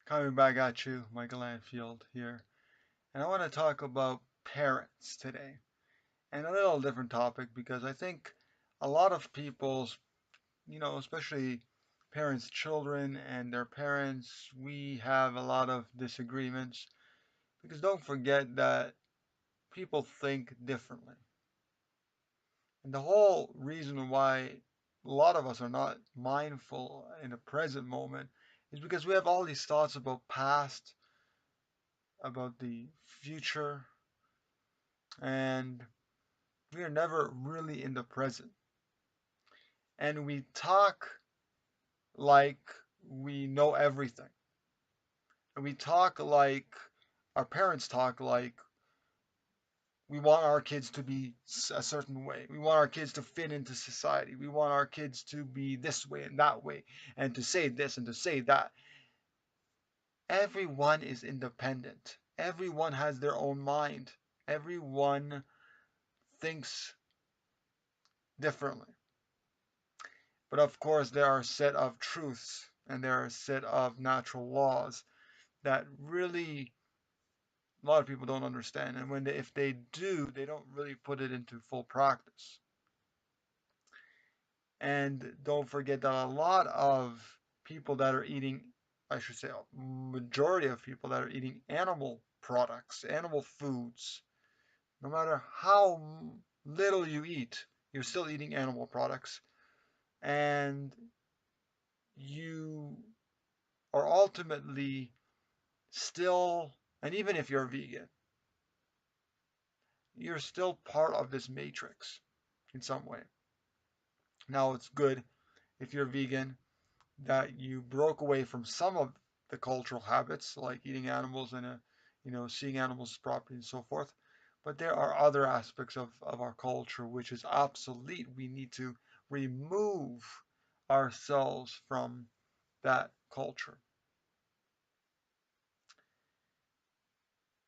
Coming back at you, Michael Anfield here. And I want to talk about parents today. And a little different topic because I think a lot of people's, especially parents' children and their parents, we have a lot of disagreements because don't forget that people think differently. And the whole reason why a lot of us are not mindful in the present moment is because we have all these thoughts about past, about the future, and we are never really in the present. And we talk like we know everything. And we talk like our parents talk like we want our kids to be a certain way. We want our kids to fit into society. We want our kids to be this way and that way and to say this and to say that. Everyone is independent. Everyone has their own mind. Everyone thinks differently. But of course, there are a set of truths and there are a set of natural laws that really a lot of people don't understand. And if they do, they don't really put it into full practice. And don't forget that a lot of people that are eating, I should say, a majority of people that are eating animal products, animal foods, no matter how little you eat, you're still eating animal products. And you are ultimately still, and even if you're vegan, you're still part of this matrix in some way. Now, it's good if you're vegan that you broke away from some of the cultural habits, like eating animals and seeing animals as property and so forth. But there are other aspects of our culture which is obsolete. We need to remove ourselves from that culture.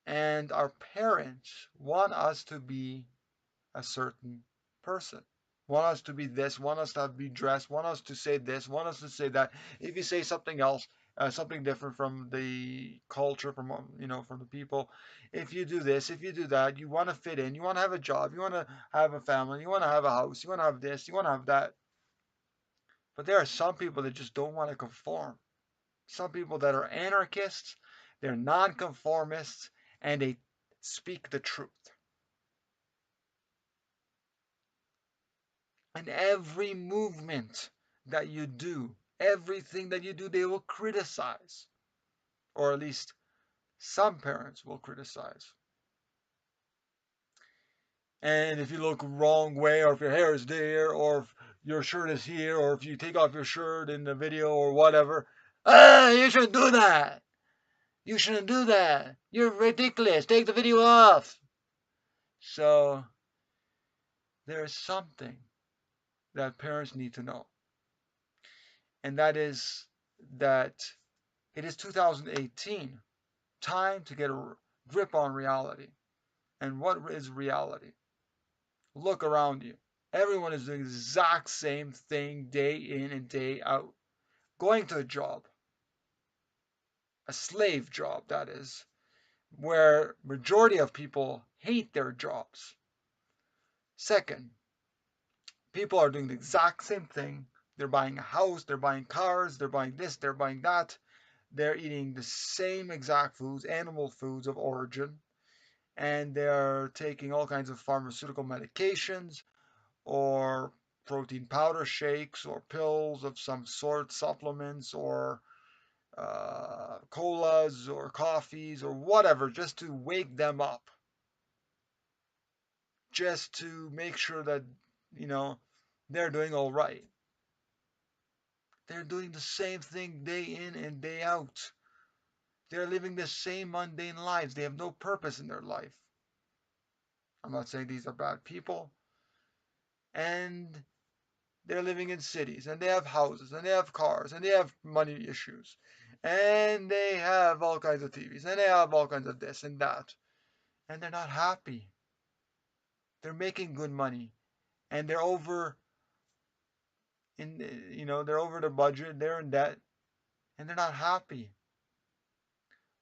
And our parents want us to be a certain person. Want us to be this, want us to be dressed, want us to say this, want us to say that. If you say something else, something different from the culture, from the people, if you do this, if you do that, you want to fit in, you want to have a job, you want to have a family, you want to have a house, you want to have this, you want to have that. But there are some people that just don't want to conform. Some people that are anarchists, they're nonconformists, and they speak the truth. And every movement that you do, everything that you do, they will criticize. Or at least some parents will criticize. And if you look wrong way, or if your hair is there, or if your shirt is here, or if you take off your shirt in the video or whatever, you shouldn't do that. You shouldn't do that. You're ridiculous. Take the video off. So there's something that parents need to know. And that is that it is 2018. Time to get a grip on reality. And what is reality? Look around you. Everyone is doing the exact same thing day in and day out. Going to a job, a slave job that is, where majority of people hate their jobs. Second, people are doing the exact same thing. They're buying a house, they're buying cars, they're buying this, they're buying that. They're eating the same exact foods, animal foods of origin, and they're taking all kinds of pharmaceutical medications or protein powder shakes or pills of some sort, supplements or colas or coffees or whatever, just to wake them up, just to make sure that, you know, they're doing all right. They're doing the same thing day in and day out. They're living the same mundane lives. They have no purpose in their life. I'm not saying these are bad people. And they're living in cities and they have houses and they have cars and they have money issues and they have all kinds of TVs and they have all kinds of this and that, and they're not happy. They're making good money and they're over in they're over their budget, they're in debt, and they're not happy.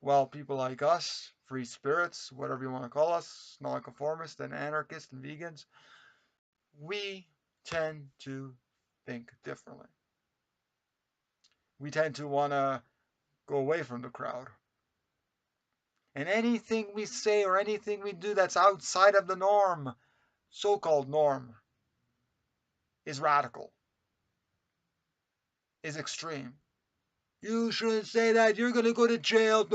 While people like us, free spirits, whatever you want to call us, nonconformists and anarchists and vegans, we tend to think differently. We tend to want to go away from the crowd. And anything we say or anything we do that's outside of the norm, so-called norm, is radical, is extreme. You shouldn't say that, you're going to go to jail.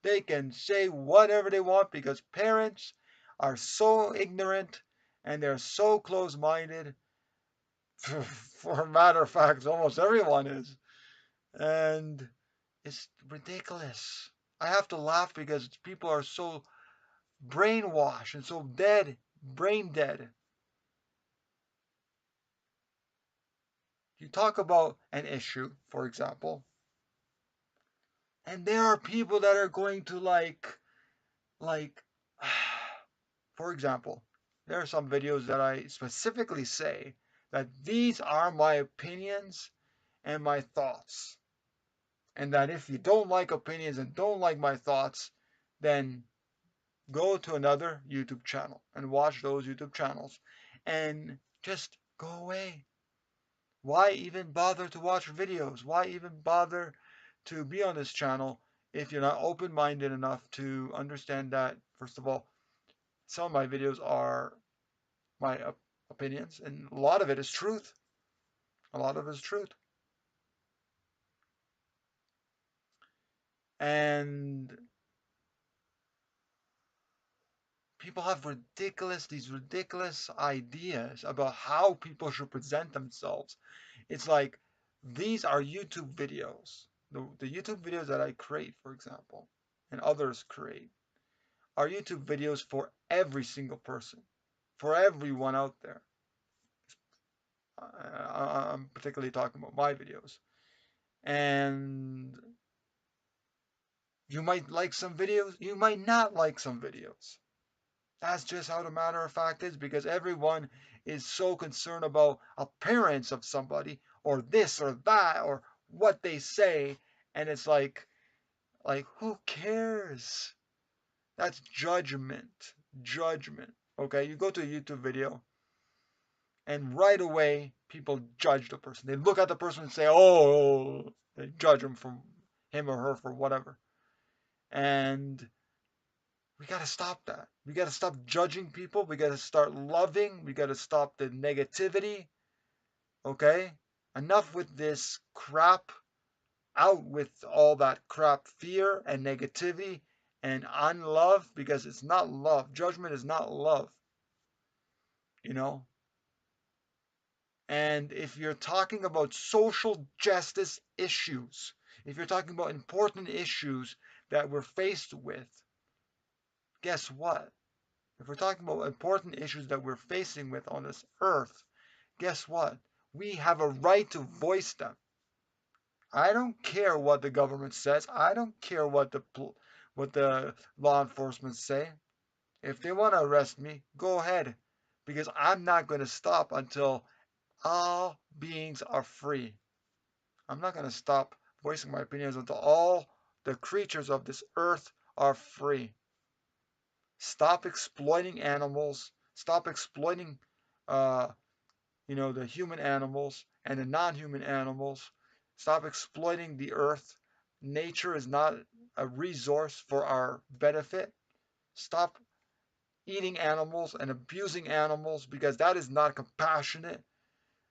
They can say whatever they want because parents are so ignorant and they're so close-minded. For a matter of fact, almost everyone is. And it's ridiculous. I have to laugh because people are so brainwashed and so dead, brain dead. You talk about an issue, for example, and there are people that are going to like, for example, there are some videos that I specifically say that these are my opinions and my thoughts. And that if you don't like opinions and don't like my thoughts, then go to another YouTube channel and watch those YouTube channels and just go away. Why even bother to watch videos? Why even bother to be on this channel if you're not open-minded enough to understand that, first of all, some of my videos are my opinions, and a lot of it is truth. A lot of it is truth. And people have these ridiculous ideas about how people should present themselves. It's like, these are YouTube videos. The YouTube videos that I create, for example, and others create, are YouTube videos for every single person, for everyone out there. I'm particularly talking about my videos. And you might like some videos, you might not like some videos. That's just how the matter of fact is, because everyone is so concerned about appearance of somebody or this or that or what they say, and it's like who cares? That's judgment. Judgment. Okay, you go to a YouTube video and right away people judge the person. They look at the person and say, "Oh," they judge him or her for whatever. And we got to stop that. We got to stop judging people. We got to start loving. We got to stop the negativity. Okay? Enough with this crap. Out with all that crap, fear and negativity and unlove, because it's not love. Judgment is not love. You know? And if you're talking about social justice issues, if you're talking about important issues that we're faced with, guess what? If we're talking about important issues that we're facing with on this earth, guess what? We have a right to voice them. I don't care what the government says. I don't care what the law enforcement say. If they want to arrest me, go ahead, because I'm not going to stop until all beings are free. I'm not going to stop voicing my opinions until all the creatures of this earth are free. Stop exploiting animals. Stop exploiting, uh, the human animals and the non-human animals. Stop exploiting the earth. Nature is not a resource for our benefit. Stop eating animals and abusing animals, because that is not compassionate.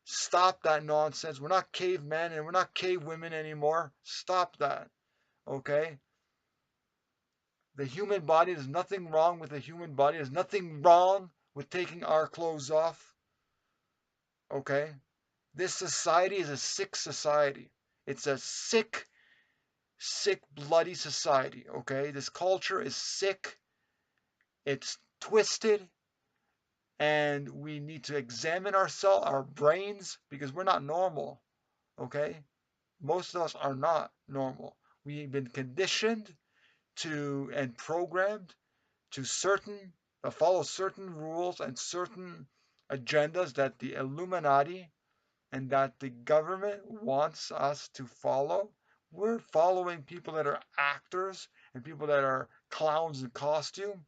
Stop that nonsense. We're not cavemen and we're not cavewomen anymore. Stop that. Okay? The human body, there's nothing wrong with the human body. There's nothing wrong with taking our clothes off. Okay? This society is a sick society. It's a sick, bloody society. Okay? This culture is sick. It's twisted. And we need to examine ourselves, our brains, because we're not normal. Okay? Most of us are not normal. We've been conditioned to and programmed to follow certain rules and certain agendas that the Illuminati and that the government wants us to follow. We're following people that are actors and people that are clowns in costume.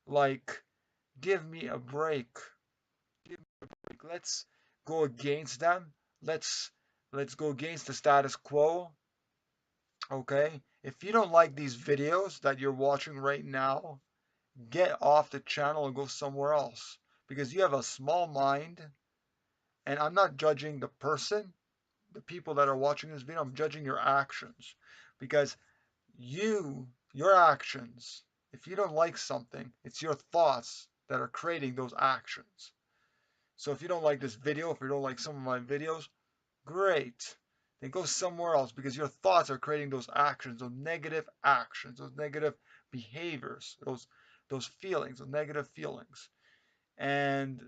Like, give me a break. Give me a break. Let's go against them. Let's let's go against the status quo. Okay? If you don't like these videos that you're watching right now, get off the channel and go somewhere else because you have a small mind. And I'm not judging the person, the people that are watching this video. I'm judging your actions because your actions, if you don't like something, it's your thoughts that are creating those actions. So if you don't like this video, if you don't like some of my videos, great. Then go somewhere else because your thoughts are creating those actions, those negative behaviors, those feelings, those negative feelings. And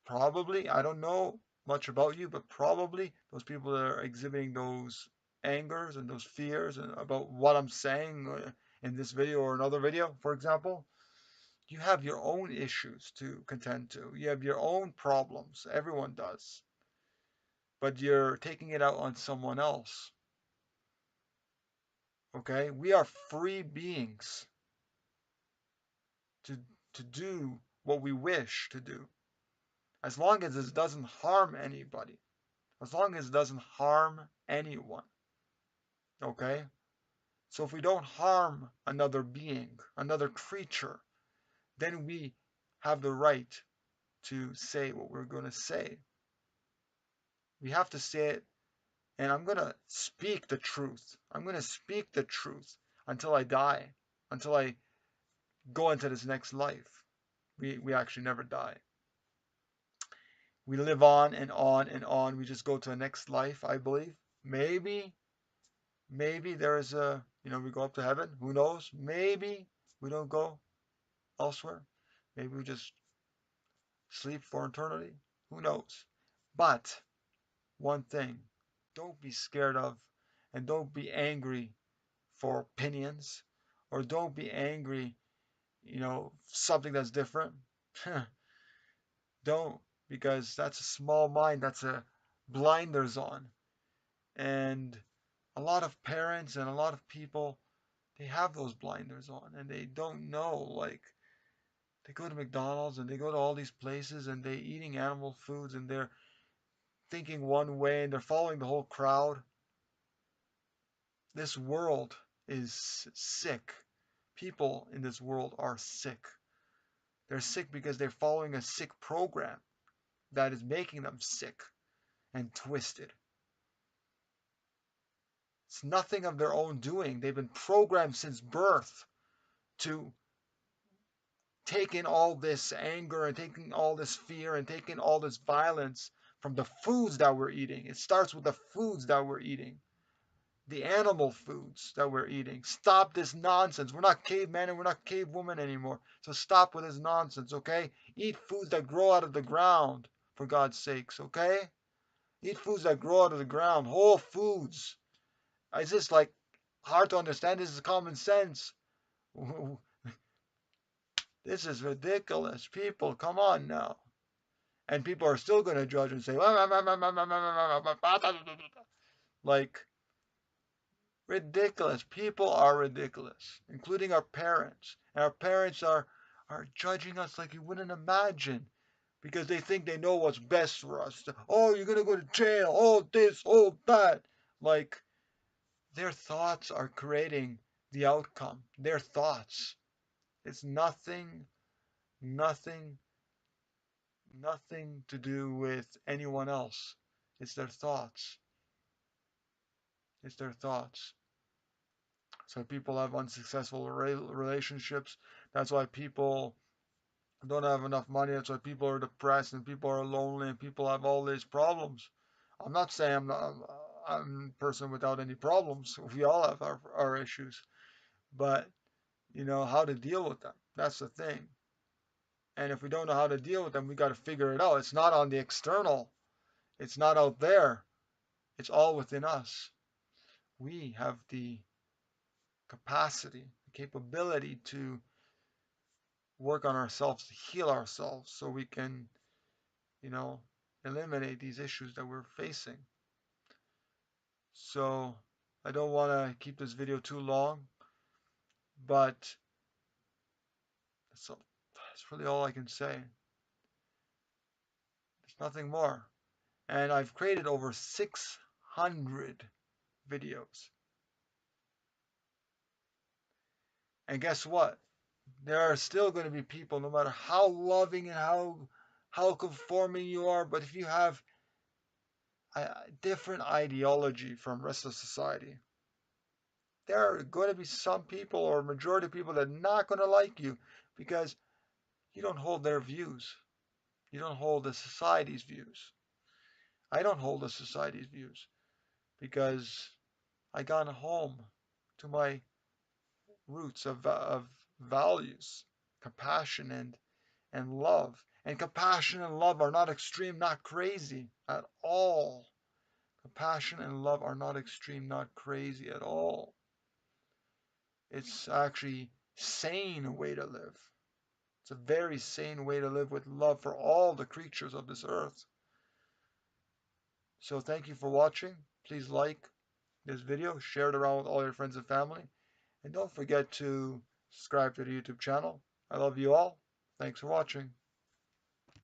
probably, I don't know much about you, but probably those people that are exhibiting those angers and those fears and about what I'm saying in this video or another video, for example, you have your own issues to contend to. You have your own problems. Everyone does. But you're taking it out on someone else. Okay? We are free beings to to do what we wish to do. As long as it doesn't harm anybody. As long as it doesn't harm anyone. Okay? So if we don't harm another being, another creature, then we have the right to say what we're going to say. We have to say it, and I'm going to speak the truth. I'm going to speak the truth until I die, until I go into this next life. We actually never die. We live on and on and on. We just go to the next life, I believe. Maybe there is we go up to heaven. Who knows? Maybe we don't go elsewhere. Maybe we just sleep for eternity. Who knows? But one thing, don't be scared of and don't be angry for opinions or don't be angry, something that's different. Don't, because that's a small mind, that's a blinders on. And a lot of parents and a lot of people, they have those blinders on and they don't know. Like, they go to McDonald's and they go to all these places and they're eating animal foods and they're thinking one way and they're following the whole crowd. This world is sick. People in this world are sick. They're sick because they're following a sick program that is making them sick and twisted. It's nothing of their own doing. They've been programmed since birth to take in all this anger and taking all this fear and taking all this violence from the foods that we're eating. It starts with the foods that we're eating, the animal foods that we're eating. Stop this nonsense. We're not cavemen and we're not cavewomen anymore. So stop with this nonsense, okay? Eat foods that grow out of the ground, for God's sakes, okay? Eat foods that grow out of the ground, whole foods. Is this like hard to understand? This is common sense. This is ridiculous. People, come on now. And people are still going to judge and say, like, ridiculous. People are ridiculous, including our parents. And our parents are judging us like you wouldn't imagine because they think they know what's best for us. Oh, you're going to go to jail. Oh, this, oh, that. Like, their thoughts are creating the outcome. Their thoughts. It's nothing, nothing to do with anyone else. It's their thoughts. It's their thoughts. So people have unsuccessful relationships. That's why people don't have enough money. That's why people are depressed and people are lonely and people have all these problems. I'm not saying I'm a person without any problems. We all have our issues. But how to deal with them. That's the thing. And if we don't know how to deal with them, we got to figure it out. It's not on the external. It's not out there. It's all within us. We have the capacity, the capability to work on ourselves, to heal ourselves so we can, you know, eliminate these issues that we're facing. So I don't want to keep this video too long, but that's really all I can say. There's nothing more. And I've created over 600 videos. And guess what? There are still going to be people, no matter how loving and how conforming you are, but if you have a different ideology from the rest of society, there are going to be some people or majority of people that are not going to like you because you don't hold their views. You don't hold the society's views. I don't hold the society's views because I got home to my roots of values, compassion and love. And compassion and love are not extreme, not crazy at all. Compassion and love are not extreme, not crazy at all. It's actually sane way to live. It's a very sane way to live with love for all the creatures of this earth. So thank you for watching. Please like this video, share it around with all your friends and family, and don't forget to subscribe to the YouTube channel. I love you all. Thanks for watching.